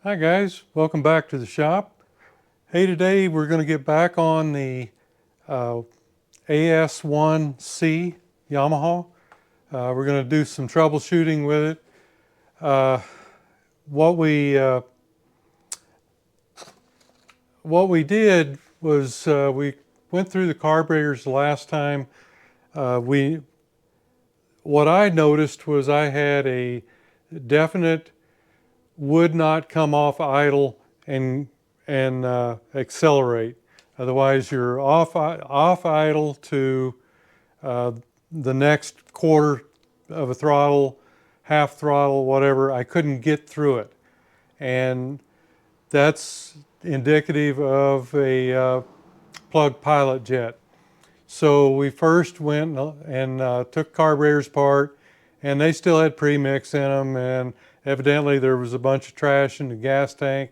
Hi guys, welcome back to the shop. Hey, today we're going to get back on the YAS1C Yamaha. We're going to do some troubleshooting with it. What we did was we went through the carburetors the last time. What I noticed was I had a definite would not come off idle and accelerate. Otherwise, you're off idle to the next quarter of a throttle, half throttle, whatever. I couldn't get through it, and that's indicative of a plug pilot jet. So we first went and took carburetors apart, and they still had premix in them, and evidently there was a bunch of trash in the gas tank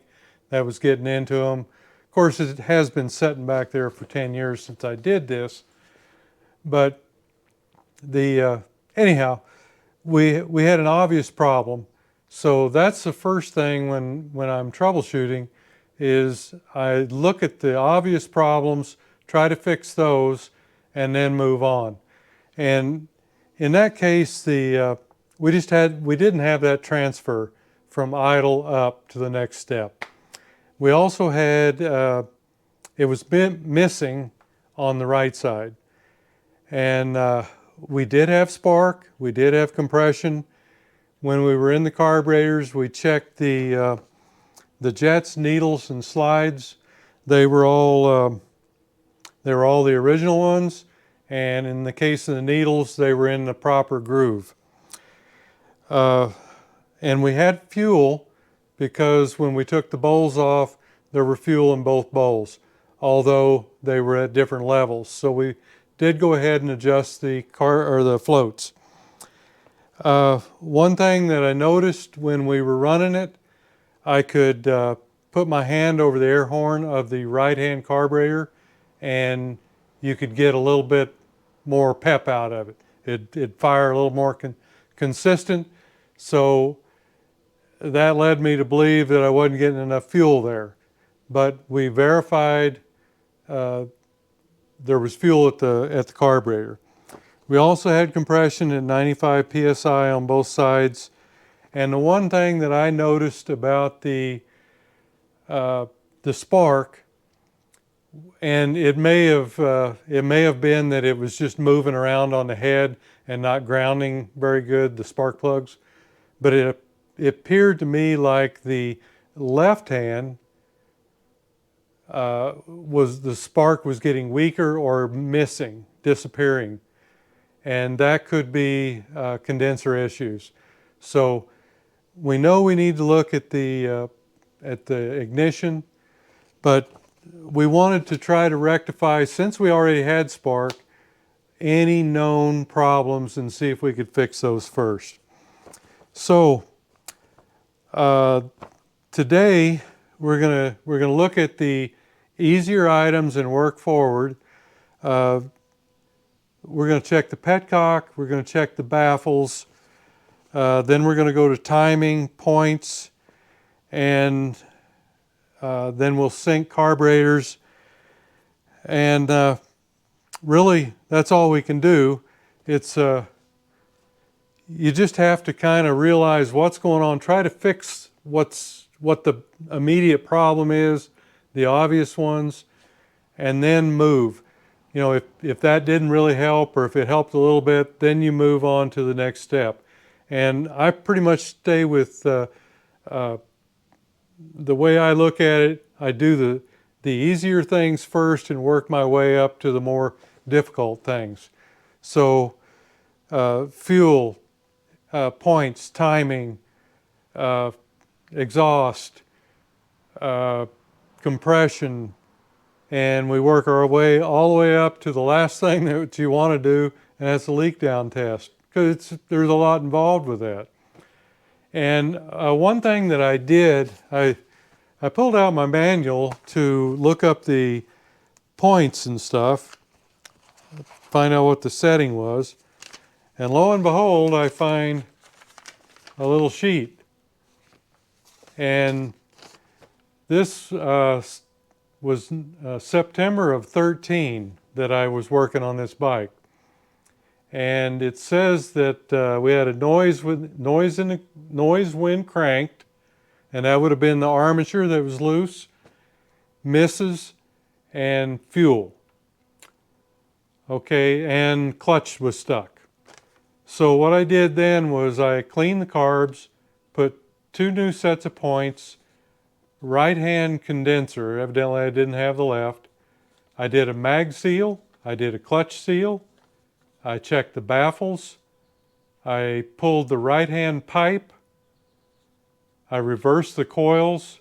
that was getting into them. Of course, it has been sitting back there for 10 years since I did this, but anyhow, we had an obvious problem. So that's the first thing when I'm troubleshooting, is I look at the obvious problems, try to fix those, and then move on. And in that case, we didn't have that transfer from idle up to the next step. We also had, it was missing on the right side. And we did have spark, we did have compression. When we were in the carburetors, we checked the jets, needles, and slides. They were all the original ones, and in the case of the needles, they were in the proper groove. And we had fuel, because when we took the bowls off, there were fuel in both bowls, although they were at different levels. So we did go ahead and adjust the floats. One thing that I noticed when we were running it, I could put my hand over the air horn of the right-hand carburetor, and you could get a little bit more pep out of it. It'd fire a little more consistent. So that led me to believe that I wasn't getting enough fuel there. But we verified there was fuel at the carburetor. We also had compression at 95 psi on both sides. And the one thing that I noticed about the spark, and it may have been that it was just moving around on the head and not grounding very good, the spark plugs, but it appeared to me like the left hand the spark was getting weaker or missing, disappearing, and that could be condenser issues. So we know we need to look at the ignition, but we wanted to try to rectify, since we already had spark, any known problems and see if we could fix those first. So today we're gonna look at the easier items and work forward. We're going to check the Petcock, we're going to check the baffles, then we're going to go to timing, points, and then we'll sync carburetors. And really, that's all we can do. It's you just have to kind of realize what's going on, try to fix what the immediate problem is, the obvious ones, and then move. You know, if that didn't really help, or if it helped a little bit, then you move on to the next step. And I pretty much stay with the way I look at it. I do the easier things first and work my way up to the more difficult things. So fuel, points, timing, exhaust, compression, and we work our way all the way up to the last thing that you want to do, and that's the leak down test, because there's a lot involved with that. And one thing that I did, I pulled out my manual to look up the points and stuff, find out what the setting was, and lo and behold, I find a little sheet. And This was September of 13 that I was working on this bike. And it says that we had a noise when cranked, and that would have been the armature that was loose, misses, and fuel. Okay, and clutch was stuck. So what I did then was I cleaned the carbs, put 2 new sets of points, right-hand condenser, evidently I didn't have the left. I did a mag seal, I did a clutch seal, I checked the baffles, I pulled the right-hand pipe, I reversed the coils,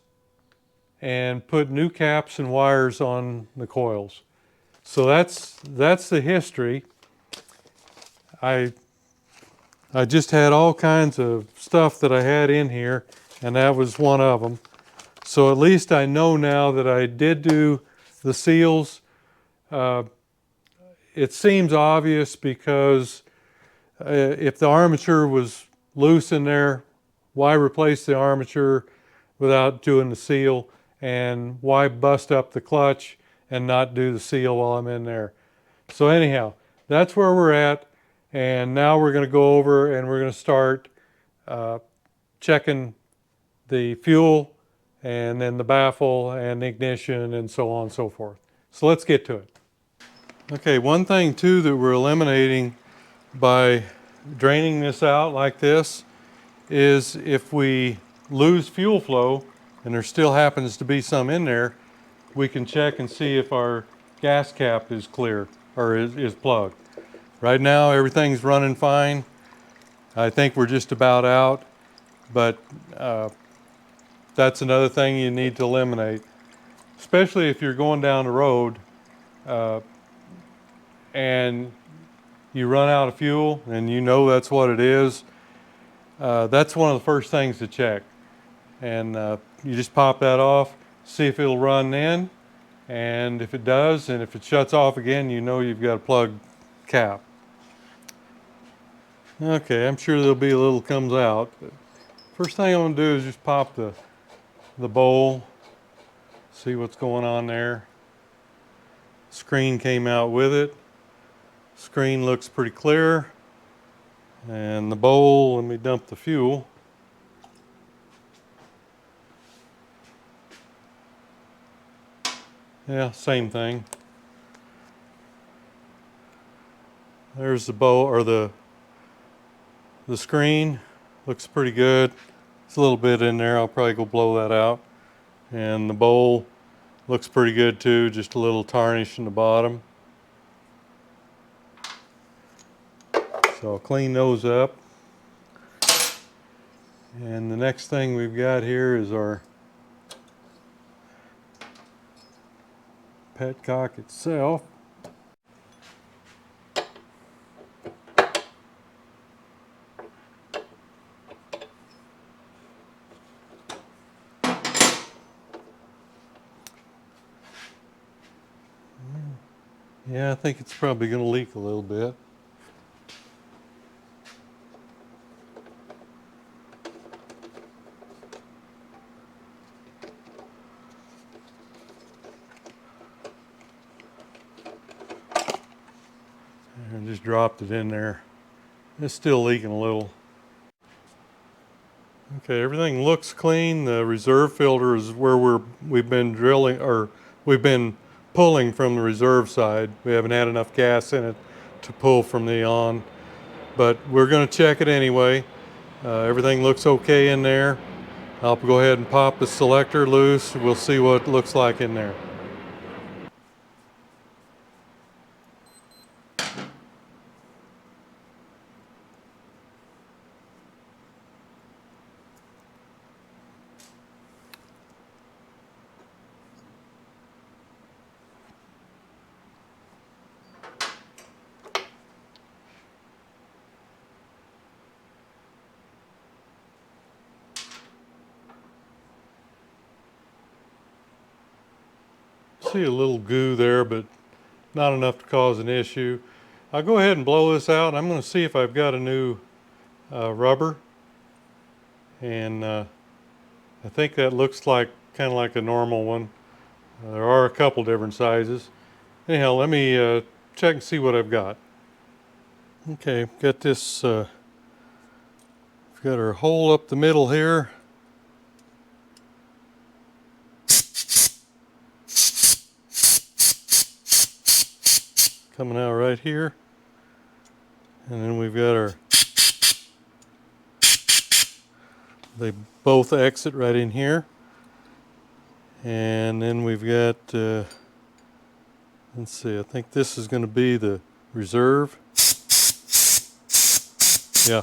and put new caps and wires on the coils. So that's the history. I just had all kinds of stuff that I had in here, and that was one of them. So at least I know now that I did do the seals. It seems obvious because if the armature was loose in there, why replace the armature without doing the seal? And why bust up the clutch and not do the seal while I'm in there? So anyhow, that's where we're at. And now we're going to go over and we're going to start checking the fuel and then the baffle and the ignition and so on and so forth. So let's get to it. Okay, one thing too that we're eliminating by draining this out like this is if we lose fuel flow and there still happens to be some in there, we can check and see if our gas cap is clear or is plugged. Right now everything's running fine. I think we're just about out, but that's another thing you need to eliminate, especially if you're going down the road and you run out of fuel and you know that's what it is. That's one of the first things to check. And you just pop that off, see if it'll run then, and if it does, and if it shuts off again, you know you've got a plugged cap. Okay, I'm sure there'll be a little comes out. But first thing I'm going to do is just pop the bowl, see what's going on there. Screen came out with it. Screen looks pretty clear. And the bowl, let me dump the fuel. Yeah, same thing. There's the bowl, or the screen. Looks pretty good. It's a little bit in there. I'll probably go blow that out. And the bowl looks pretty good too, just a little tarnish in the bottom. So I'll clean those up. And the next thing we've got here is our Petcock itself. Yeah, I think it's probably going to leak a little bit. And just dropped it in there. It's still leaking a little. Okay, everything looks clean. The reserve filter is where we've been drilling, or we've been pulling from the reserve side. We haven't had enough gas in it to pull from the on, but we're going to check it anyway. Everything looks okay in there. I'll go ahead and pop the selector loose. We'll see what it looks like in there. See a little goo there, but not enough to cause an issue. I'll go ahead and blow this out. I'm going to see if I've got a new rubber, and I think that looks like kind of like a normal one. There are a couple different sizes. Anyhow, let me check and see what I've got. Okay, got this, we've got our hole up the middle here. Coming out right here. And then we've got our, they both exit right in here. And then we've got, let's see, I think this is going to be the reserve. Yeah,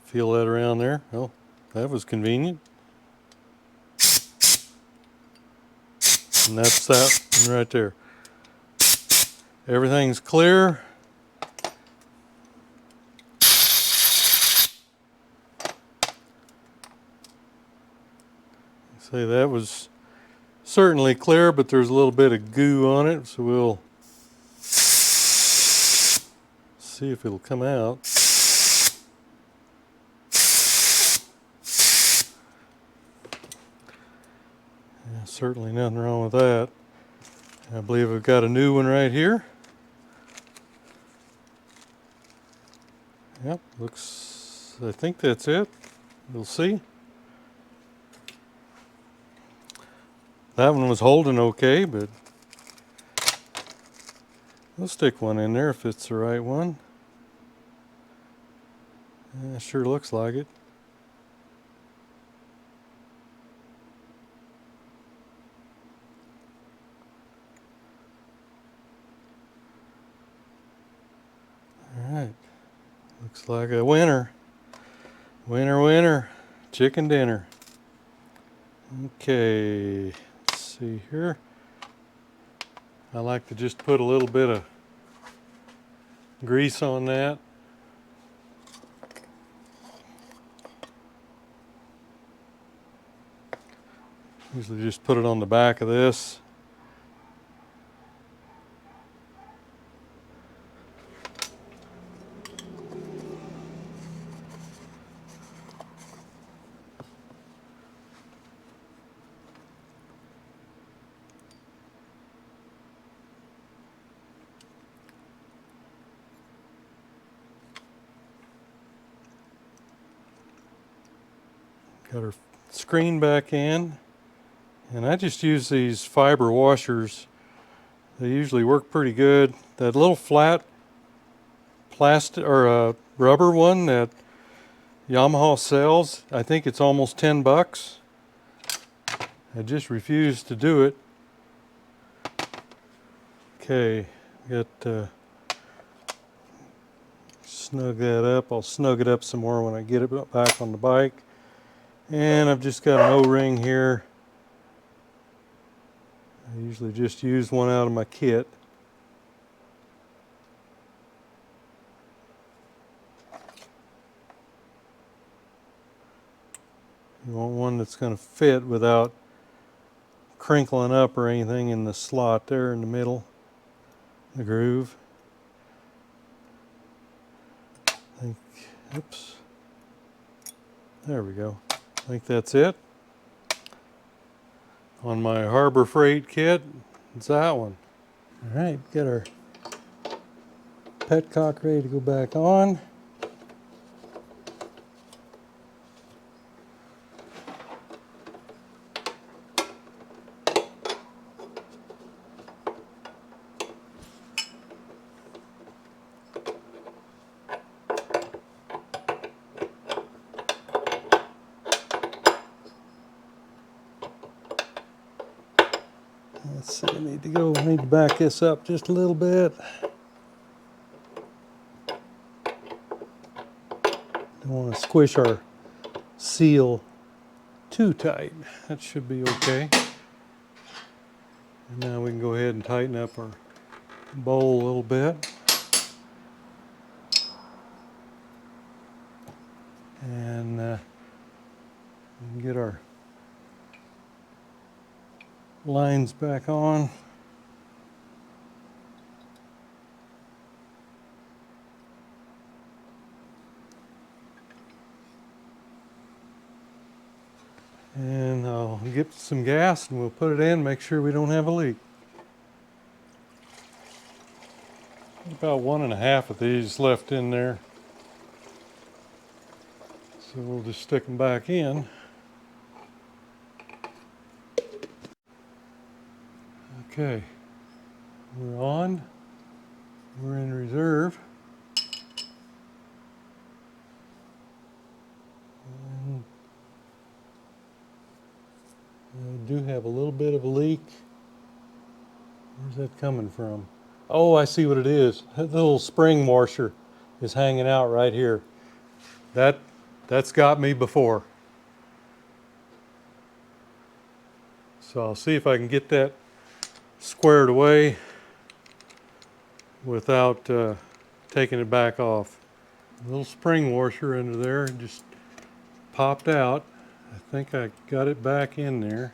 feel that around there. Oh, that was convenient. And that's that one right there. Everything's clear. See, that was certainly clear, but there's a little bit of goo on it, so we'll see if it'll come out. Yeah, certainly nothing wrong with that. I believe I've got a new one right here. Yep, looks, I think that's it. We'll see. That one was holding okay, but we'll stick one in there if it's the right one. Yeah, sure looks like it. Alright, looks like a winner. Winner, winner, chicken dinner. Okay, let's see here. I like to just put a little bit of grease on that. Usually just put it on the back of this. Got our screen back in, and I just use these fiber washers. They usually work pretty good. That little flat plastic or rubber one that Yamaha sells, I think it's almost 10 bucks. I just refuse to do it. Okay, got snug that up. I'll snug it up some more when I get it back on the bike. And I've just got an O-ring here. I usually just use one out of my kit. You want one that's going to fit without crinkling up or anything in the slot there in the middle, the groove. I think, oops, there we go. I think that's it. On my Harbor Freight kit, it's that one. All right, got our Petcock ready to go back on. Let's see, I need to back this up just a little bit. Don't want to squish our seal too tight. That should be okay. And now we can go ahead and tighten up our bowl a little bit. And we can get our lines back on. And I'll I'll get some gas and we'll put it in, make sure we don't have a leak. About 1.5 of these left in there. So we'll just stick them back in. Okay, we're on. We're in reserve. And I do have a little bit of a leak. Where's that coming from? Oh, I see what it is. The little spring washer is hanging out right here. That's got me before. So I'll see if I can get that squared away without taking it back off. A little spring washer under there just popped out. I think I got it back in there.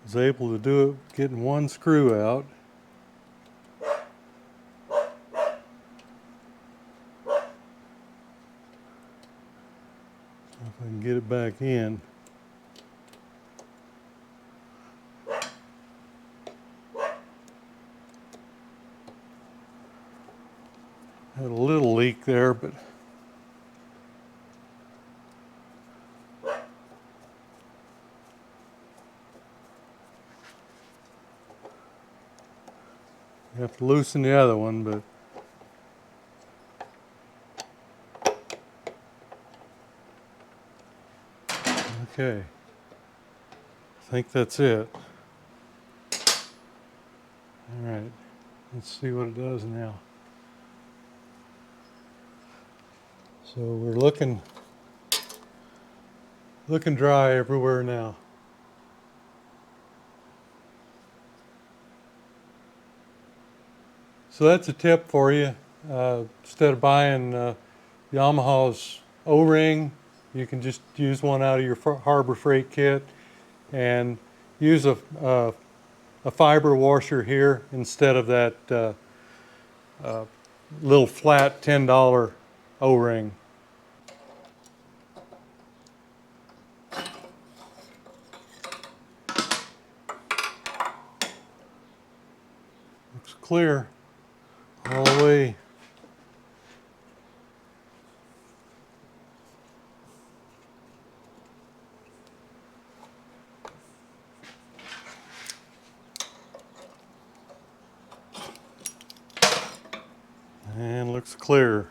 Was able to do it getting one screw out. If I can get it back in. Had a little leak there, but you have to loosen the other one, but okay. I think that's it. All right, let's see what it does now. So we're looking dry everywhere now. So that's a tip for you. Instead of buying Yamaha's O-ring, you can just use one out of your Harbor Freight kit and use a fiber washer here instead of that little flat $10 O-ring. Looks clear all the way. And looks clear.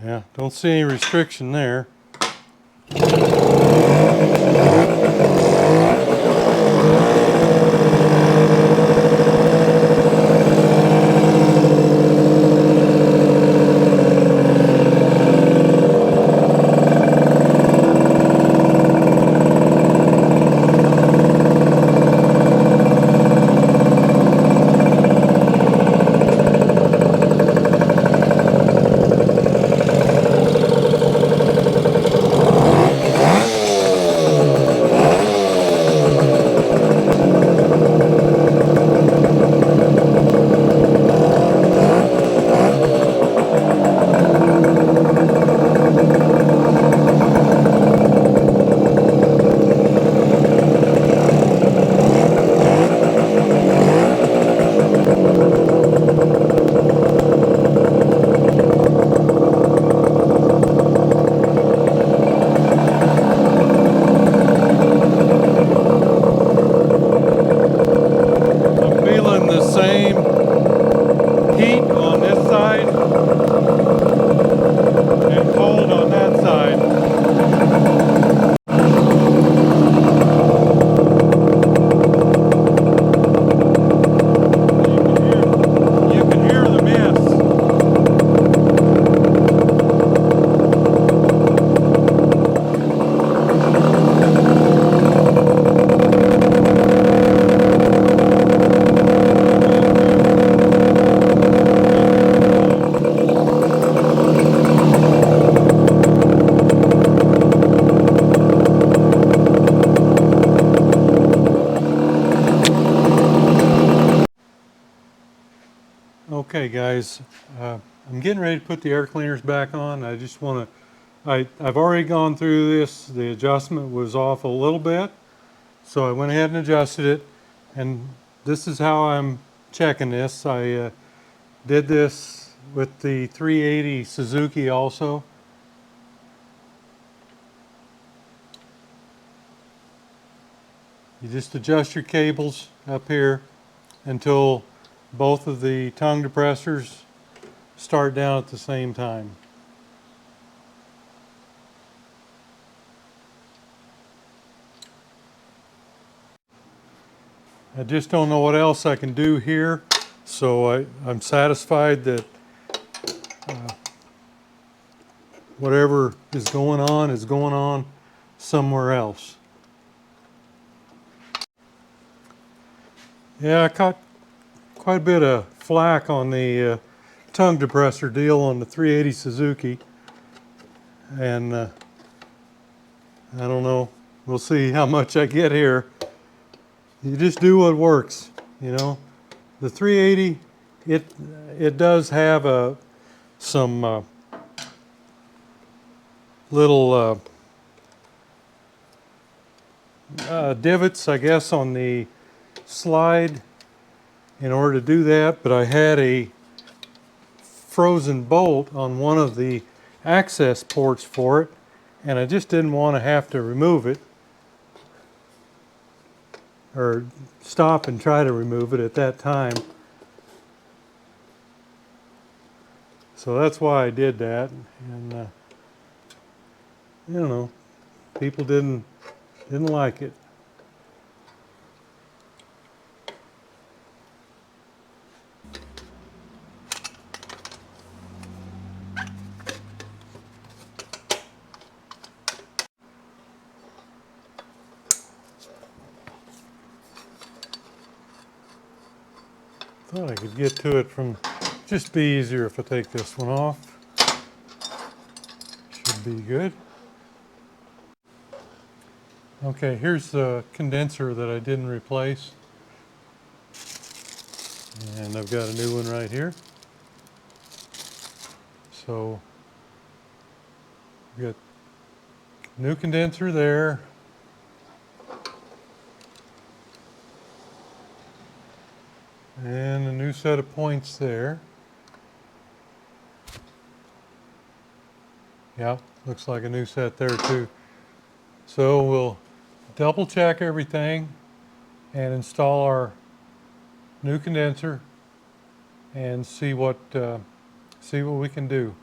Yeah, don't see any restriction there. Okay guys, I'm getting ready to put the air cleaners back on. I just want to, I've already gone through this. The adjustment was off a little bit, so I went ahead and adjusted it, and this is how I'm checking this. I did this with the 380 Suzuki also. You just adjust your cables up here until both of the tongue depressors start down at the same time. I just don't know what else I can do here, so I'm satisfied that whatever is going on somewhere else. Yeah, I caught quite a bit of flack on the tongue depressor deal on the 380 Suzuki, and I don't know, we'll see how much I get here. You just do what works, you know. The 380, it does have some little divots, I guess, on the slide in order to do that, but I had a frozen bolt on one of the access ports for it, and I just didn't want to have to remove it or stop and try to remove it at that time. So that's why I did that, and you know, people didn't like it. Thought I could get to it from, just be easier if I take this one off. Should be good. Okay, here's the condenser that I didn't replace. And I've got a new one right here. So, we've got new condenser there. And a new set of points there. Yeah, looks like a new set there too. So we'll double check everything and install our new condenser and see what we can do.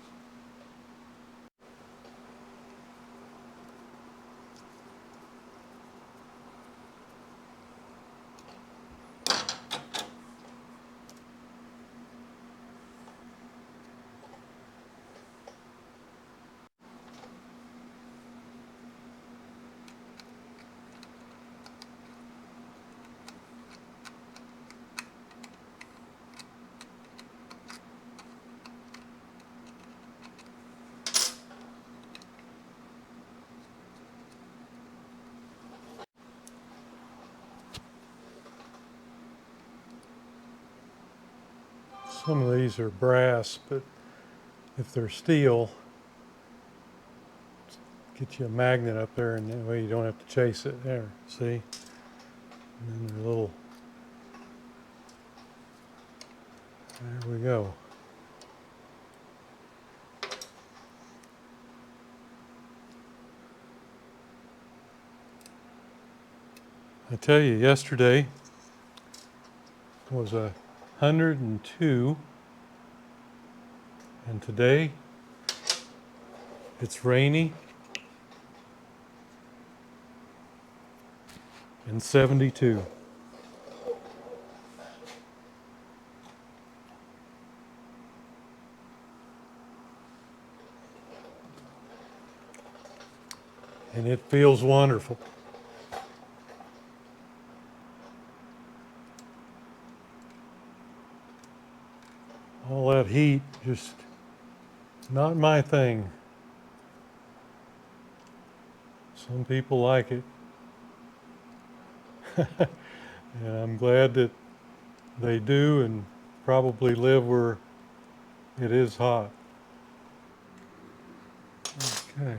Some of these are brass, but if they're steel, get you a magnet up there, and that way you don't have to chase it. There, see? And then they're little. There we go. I tell you, yesterday was 102, and today it's rainy and 72. And it feels wonderful. All that heat, just not my thing. Some people like it. And I'm glad that they do, and probably live where it is hot. Okay.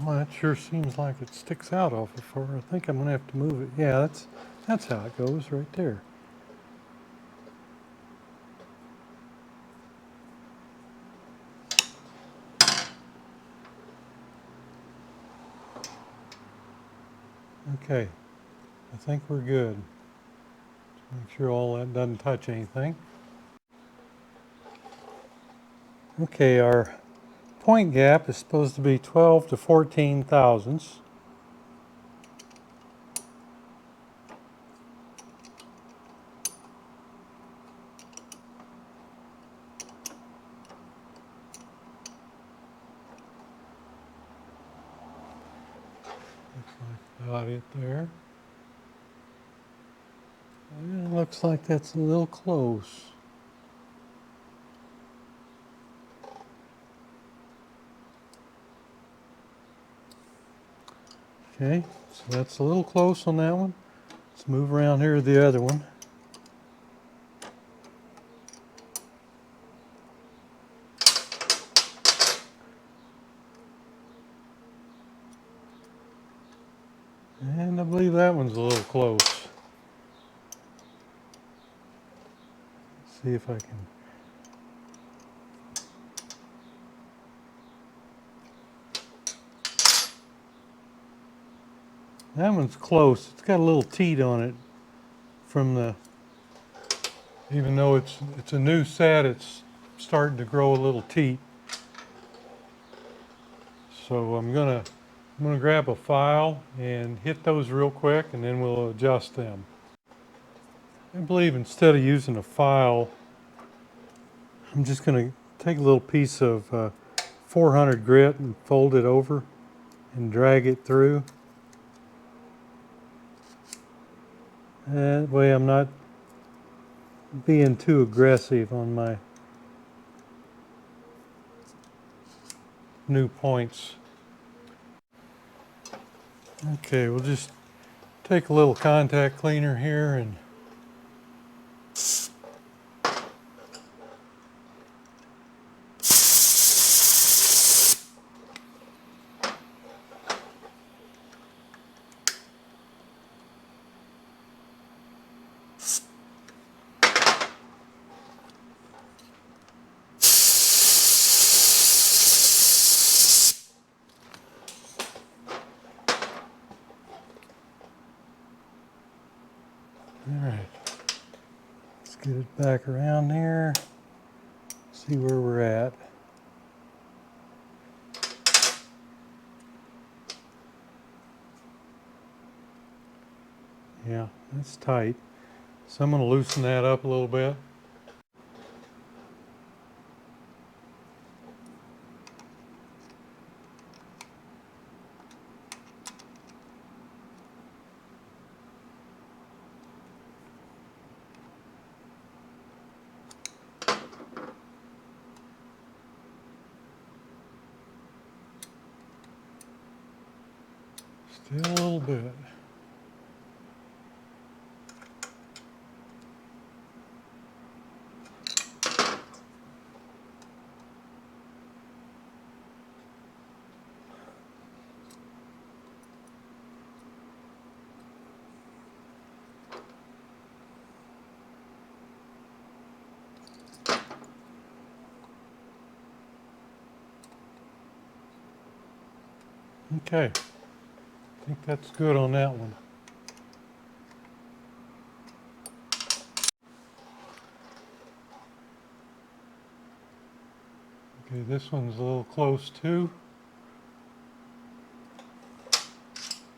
Well, that sure seems like it sticks out awful far. I think I'm gonna have to move it. Yeah, that's how it goes right there. Okay, I think we're good. Make sure all that doesn't touch anything. Okay, our point gap is supposed to be 12 to 14 thousandths. Looks like got it there. It looks like that's a little close. Okay, so that's a little close on that one. Let's move around here to the other one. And I believe that one's a little close. Let's see if I can. That one's close. It's got a little teat on it from the, even though it's a new set, it's starting to grow a little teat. So I'm gonna grab a file and hit those real quick, and then we'll adjust them. I believe instead of using a file, I'm just gonna take a little piece of 400 grit and fold it over and drag it through. That way I'm not being too aggressive on my new points. Okay, we'll just take a little contact cleaner here and all right, let's get it back around here, see where we're at. Yeah, that's tight. So I'm going to loosen that up a little bit. Still a little bit. Okay, I think that's good on that one. Okay, this one's a little close too.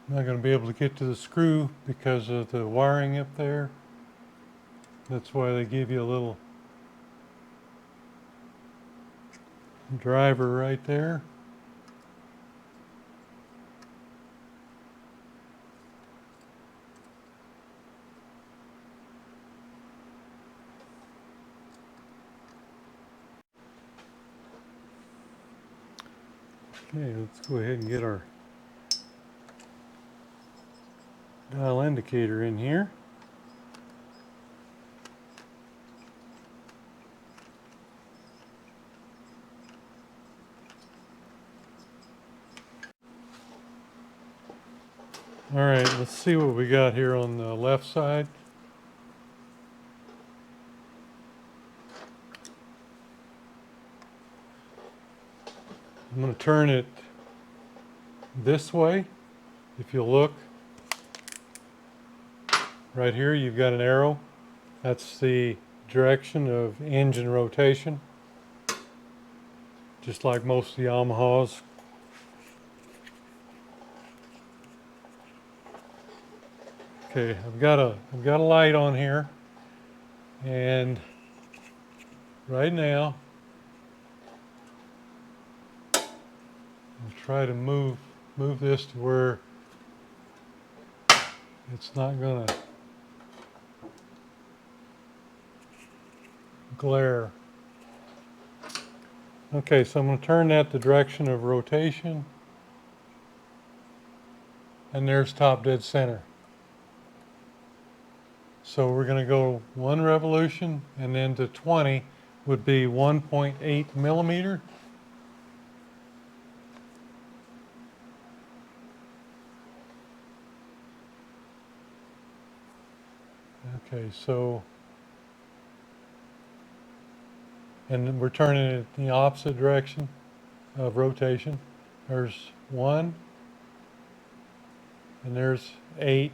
I'm not going to be able to get to the screw because of the wiring up there. That's why they give you a little driver right there. Okay, let's go ahead and get our dial indicator in here. All right, let's see what we got here on the left side. I'm going to turn it this way. If you look right here, you've got an arrow. That's the direction of engine rotation, just like most of the Yamahas. Okay, I've got a light on here, and right now I'll try to move this to where it's not gonna glare. Okay, so I'm going to turn that the direction of rotation, and there's top dead center. So we're going to go 1 revolution, and then to 20 would be 1.8 millimeter. Okay, so, and then we're turning it in the opposite direction of rotation. There's 1, and there's 8.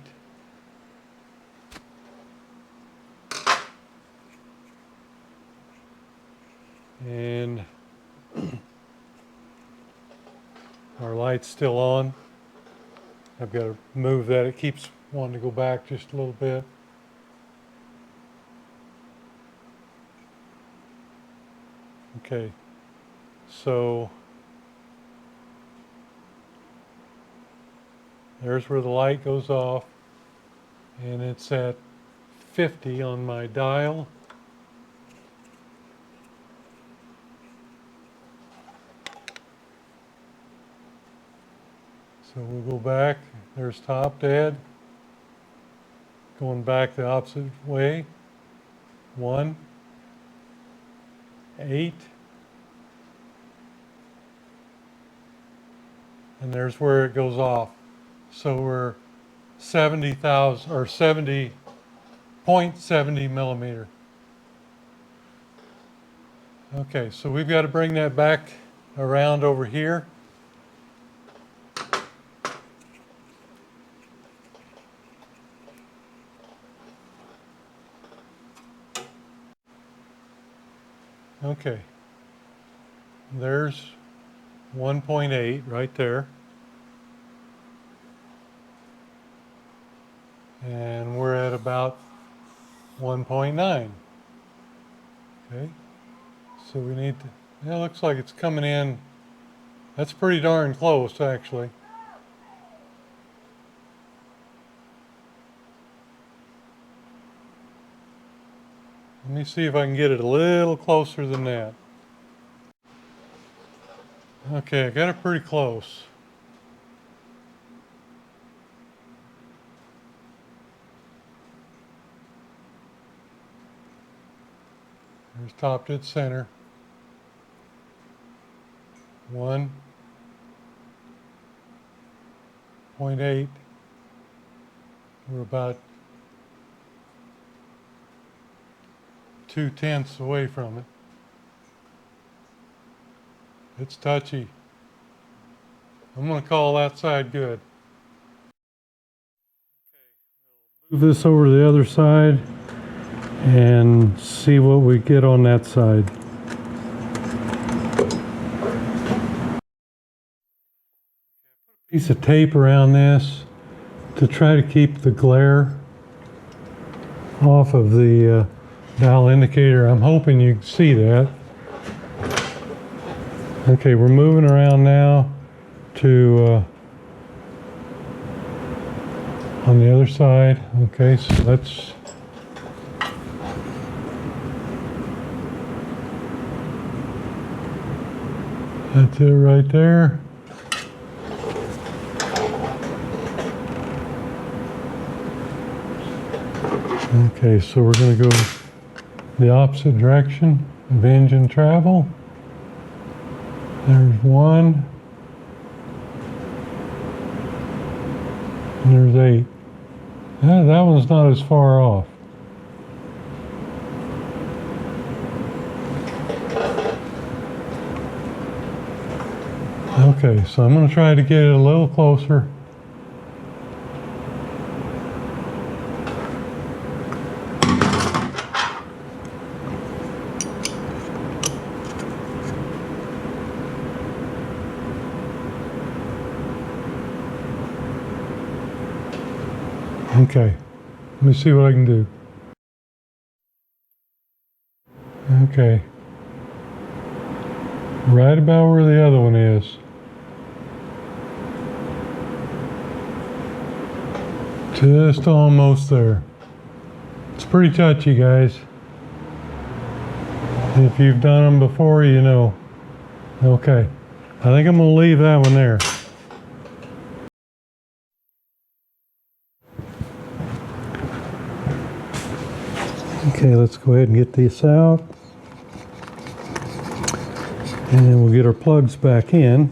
And our light's still on. I've got to move that. It keeps wanting to go back just a little bit. Okay, so there's where the light goes off, and it's at 50 on my dial. So we'll go back. There's top dead. Going back the opposite way. 1, 8. And there's where it goes off. So we're 70,000 or 70.70 millimeter. Okay, so we've got to bring that back around over here. Okay, there's 1.8 right there. And we're at about 1.9. Okay, so we need to, it looks like it's coming in, that's pretty darn close actually. Let me see if I can get it a little closer than that. Okay, I got it pretty close. There's top dead center. 1.8. We're about 2/10 away from it. It's touchy. I'm going to call that side good. Move this over to the other side and see what we get on that side. Piece of tape around this to try to keep the glare off of the dial indicator. I'm hoping you can see that. Okay, we're moving around now to on the other side. Okay, so that's it right there. Okay, so we're going to go the opposite direction of engine travel. There's one. And there's 8. That one's not as far off. Okay, so I'm going to try to get it a little closer. Okay, let me see what I can do. Okay, right about where the other one is. Just almost there. It's pretty touchy, guys. If you've done them before, you know. Okay, I think I'm going to leave that one there. Okay, let's go ahead and get this out. And then we'll get our plugs back in.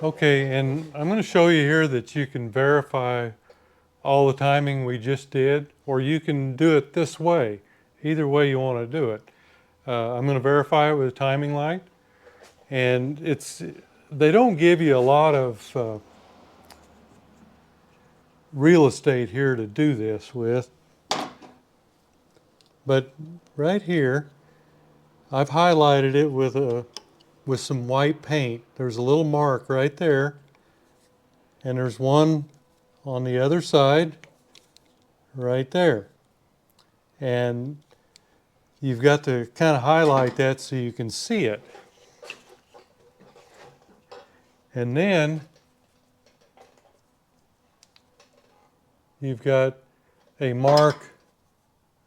Okay, and I'm going to show you here that you can verify all the timing we just did, or you can do it this way. Either way you want to do it. I'm going to verify it with a timing light, and they don't give you a lot of real estate here to do this with, but right here I've highlighted it with some white paint. There's a little mark right there, and there's one on the other side right there. And you've got to kind of highlight that so you can see it. And then you've got a mark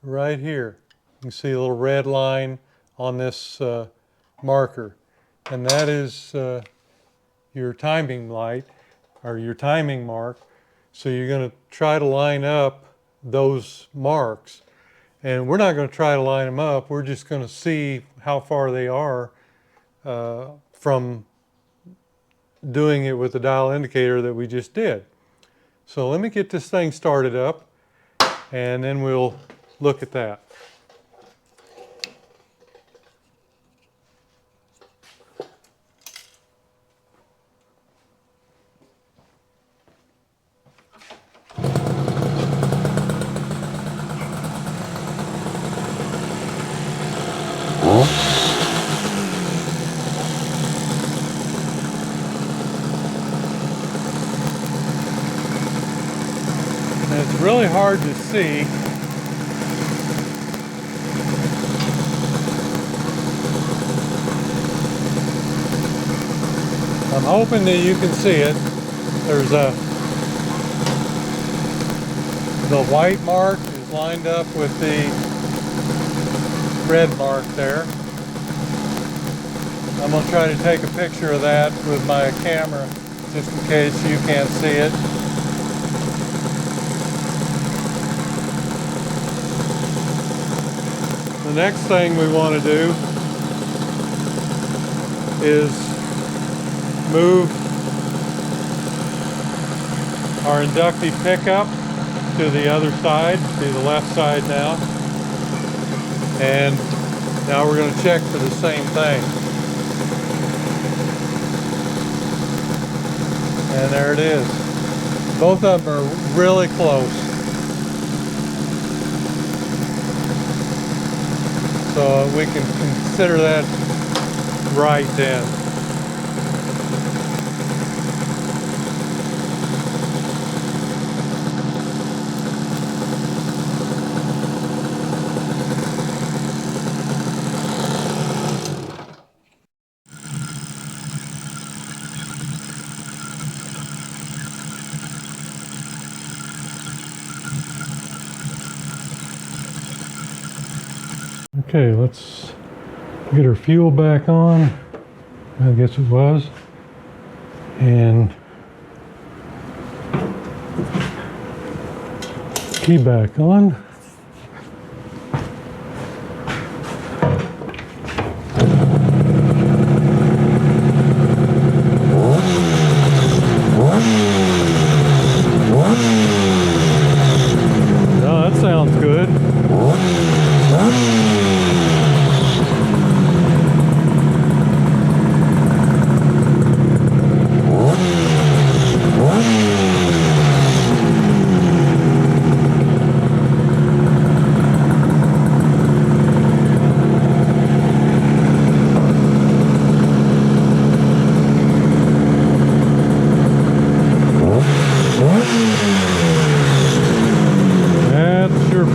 right here. You can see a little red line on this marker. And that is your timing light, or your timing mark. So you're going to try to line up those marks. And we're not going to try to line them up. We're just going to see how far they are from doing it with the dial indicator that we just did. So let me get this thing started up, and then we'll look at that. It's really hard to see. I'm hoping that you can see it. There's the white mark is lined up with the red mark there. I'm going to try to take a picture of that with my camera just in case you can't see it. The next thing we want to do is move our inductive pickup to the other side, to the left side now. And now we're going to check for the same thing. And there it is. Both of them are really close. So we can consider that right then. Okay, let's get our fuel back on. I guess it was. And key back on. Oh, that sounds good.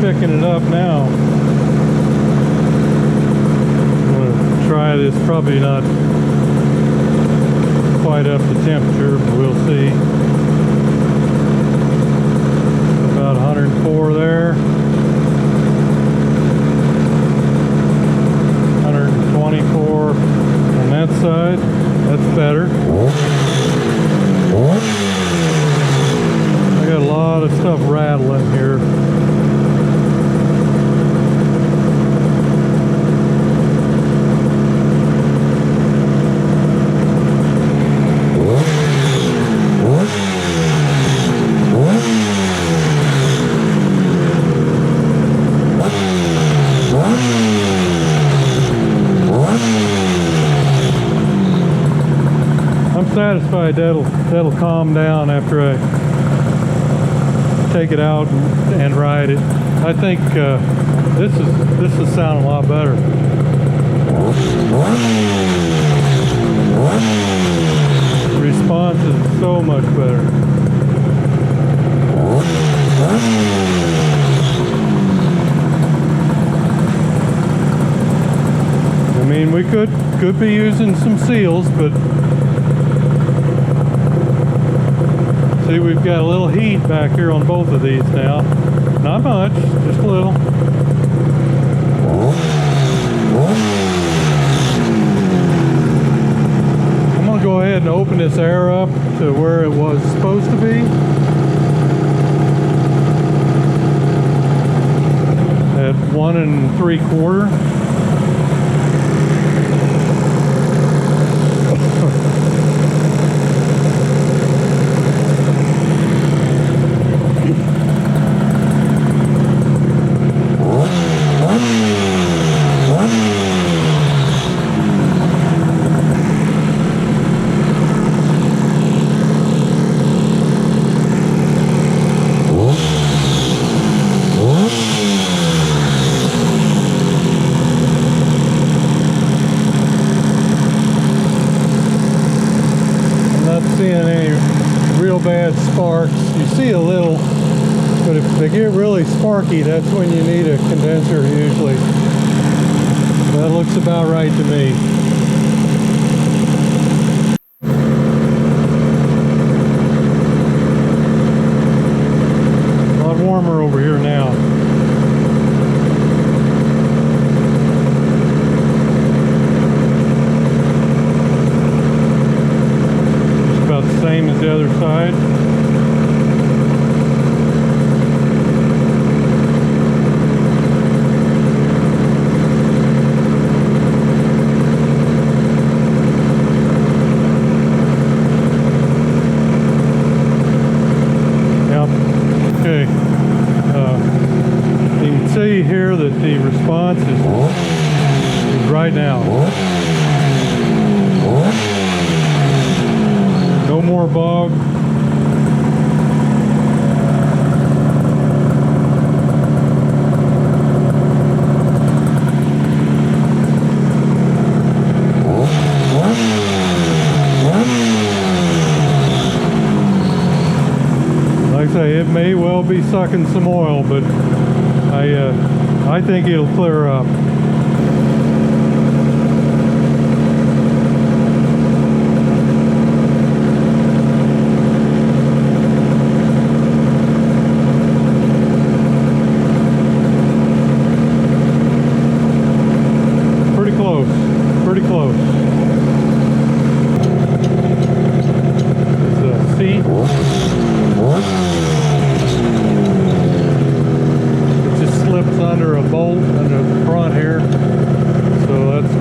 Picking it up now. I'm going to try this, probably not quite up to temperature, but we'll see. About 104 there. 124 on that side. That's better. I got a lot of stuff rattling here. Satisfied that'll calm down after I take it out and ride it. I think this is sounding a lot better. The response is so much better. I mean, we could be using some seals, but see, we've got a little heat back here on both of these now. Not much, just a little. I'm going to go ahead and open this air up to where it was supposed to be. At 1 3/4. Seeing any real bad sparks. You see a little, but if they get really sparky, that's when you need a condenser usually. That looks about right to me. A lot warmer over here now. Same as the other side. see here that the response is right now. No more bog. Like I say, it may well be sucking some oil, but I think it'll clear up. Pretty close, pretty close. It's a C. Slips under a bolt under the front here, so that's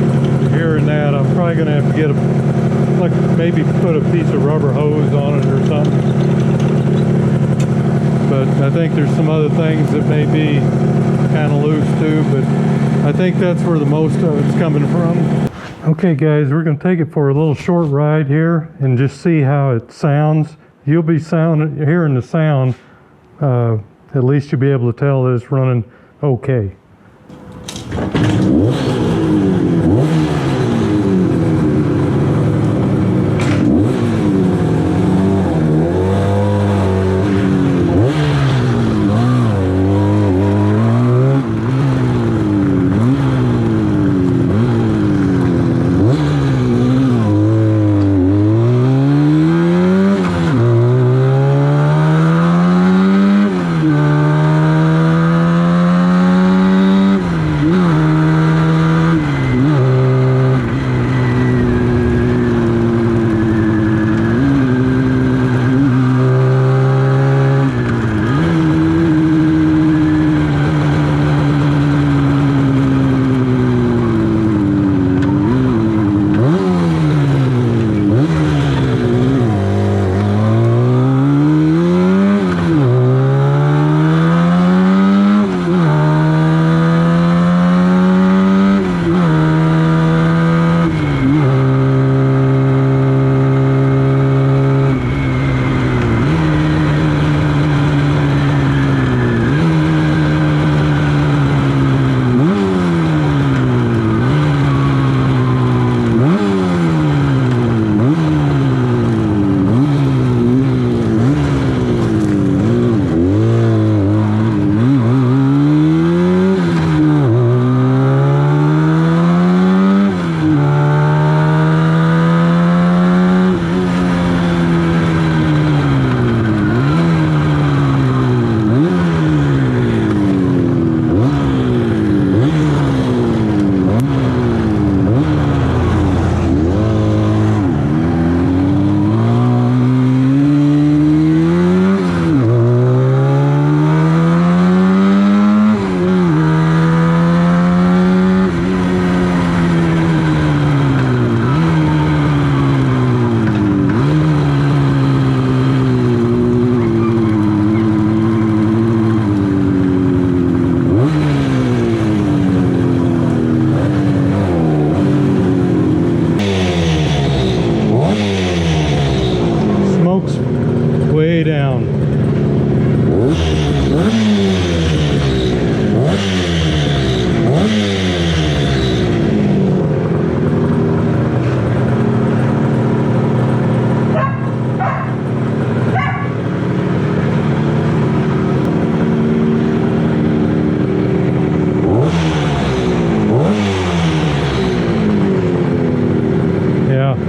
hearing that. I'm probably going to have to get maybe put a piece of rubber hose on it or something. But I think there's some other things that may be kind of loose too, but I think that's where the most of it's coming from. Okay guys, we're going to take it for a little short ride here and just see how it sounds. You'll be hearing the sound. At least you'll be able to tell that it's running okay.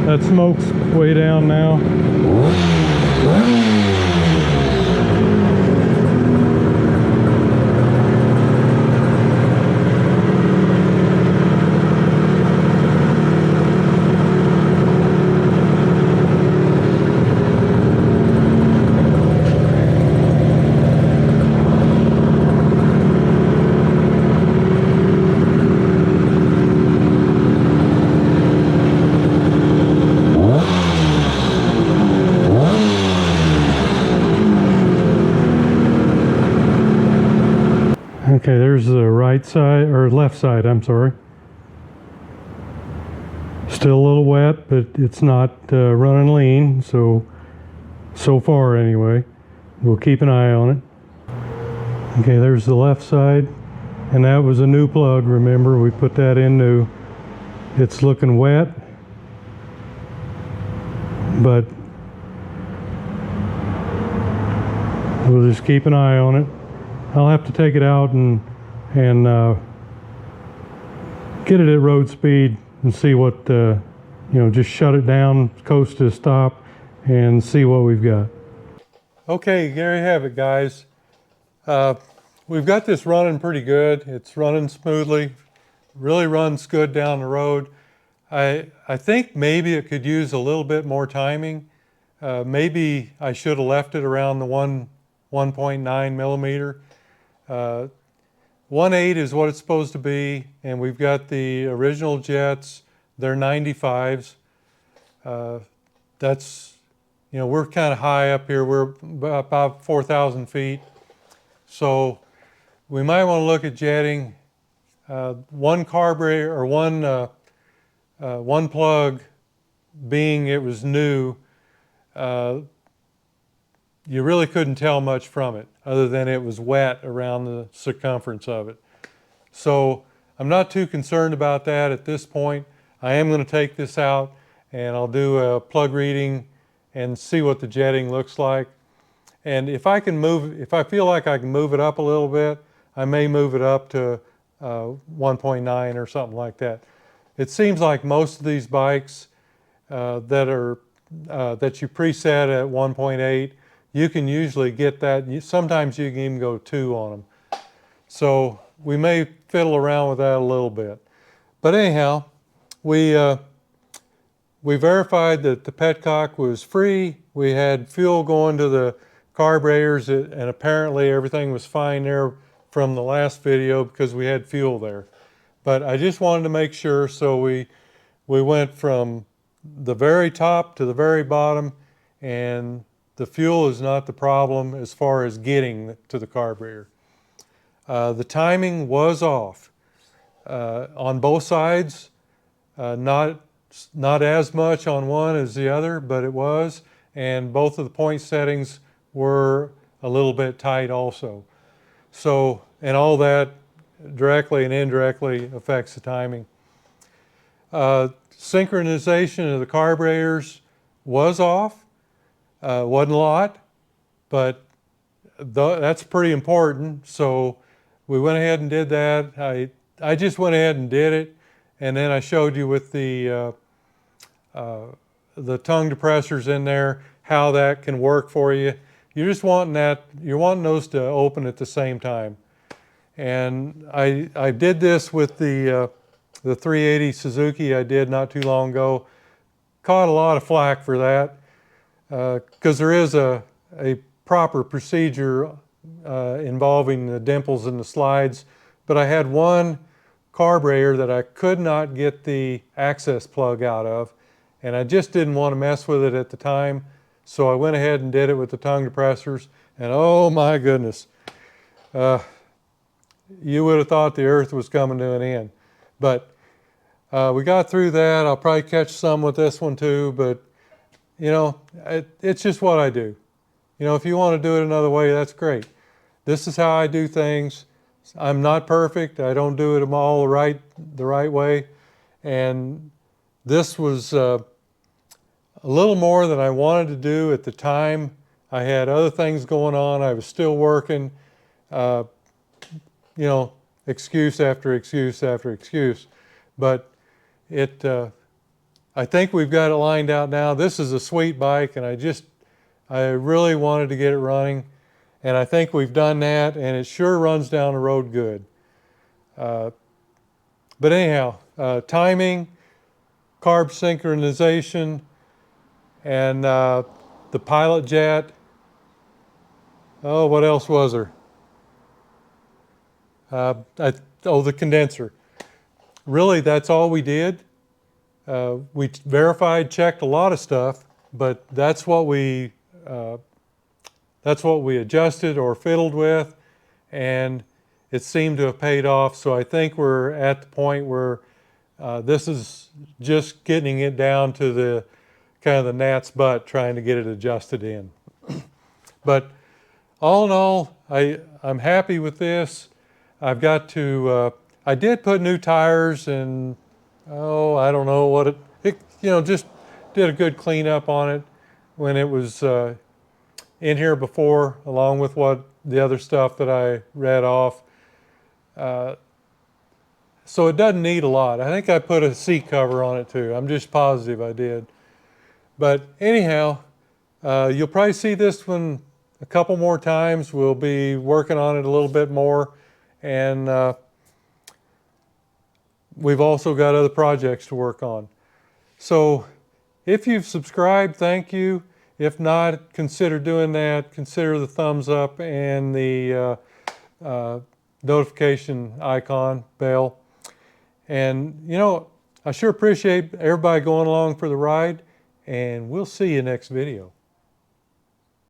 That smoke's way down now. Okay, there's the right side, or left side, I'm sorry. Still a little wet, but it's not running lean, so far anyway. We'll keep an eye on it. Okay, there's the left side, and that was a new plug, remember, we put that in new. It's looking wet, but we'll just keep an eye on it. I'll have to take it out and get it at road speed and see what, you know, just shut it down, coast to stop, and see what we've got. Okay, there you have it, guys. We've got this running pretty good. It's running smoothly, really runs good down the road. I think maybe it could use a little bit more timing. Maybe I should have left it around the 1.9 millimeter. 1.8 is what it's supposed to be, and we've got the original jets. They're 95s. That's, you know, we're kind of high up here. We're about 4,000 feet. So we might want to look at jetting one carburetor, or one plug, being it was new. You really couldn't tell much from it other than it was wet around the circumference of it. So I'm not too concerned about that at this point. I am going to take this out and I'll do a plug reading and see what the jetting looks like. And if I feel like I can move it up a little bit, I may move it up to 1.9 or something like that. It seems like most of these bikes that you preset at 1.8, you can usually get that. Sometimes you can even go 2 on them. So we may fiddle around with that a little bit. But anyhow, we verified that the Petcock was free. We had fuel going to the carburetors, and apparently everything was fine there from the last video because we had fuel there. But I just wanted to make sure, so we went from the very top to the very bottom, and the fuel is not the problem as far as getting to the carburetor. The timing was off on both sides, not as much on one as the other, but it was, and both of the point settings were a little bit tight also. So, and all that directly and indirectly affects the timing. Synchronization of the carburetors was off. Wasn't a lot, but that's pretty important. So we went ahead and did that. I just went ahead and did it, and then I showed you with the tongue depressors in there how that can work for you. You're just wanting that, you're wanting those to open at the same time. And I did this with the 380 Suzuki I did not too long ago. Caught a lot of flack for that because there is a proper procedure involving the dimples and the slides, but I had one carburetor that I could not get the access plug out of, and I just didn't want to mess with it at the time, so I went ahead and did it with the tongue depressors, and oh my goodness, you would have thought the earth was coming to an end. But we got through that. I'll probably catch some with this one too, but you know, it's just what I do. You know, if you want to do it another way, that's great. This is how I do things. I'm not perfect. I don't do it all the right way. And this was a little more than I wanted to do at the time. I had other things going on. I was still working. You know, excuse after excuse after excuse. But I think we've got it lined out now. This is a sweet bike, and I really wanted to get it running. And I think we've done that, and it sure runs down the road good. But anyhow, timing, carb synchronization, and the pilot jet. Oh, what else was there? The condenser. Really, that's all we did. We verified, checked a lot of stuff, but that's what we adjusted or fiddled with, and it seemed to have paid off. So I think we're at the point where this is just getting it down to the kind of the gnat's butt, trying to get it adjusted in. But all in all, I'm happy with this. I've got to, I did put new tires and, oh, I don't know what it just did a good cleanup on it when it was in here before, along with what the other stuff that I read off. So it doesn't need a lot. I think I put a seat cover on it too. I'm just positive I did. But anyhow, you'll probably see this one a couple more times. We'll be working on it a little bit more. And we've also got other projects to work on. So if you've subscribed, thank you. If not, consider doing that. Consider the thumbs up and the notification icon bell. And I sure appreciate everybody going along for the ride, and we'll see you next video.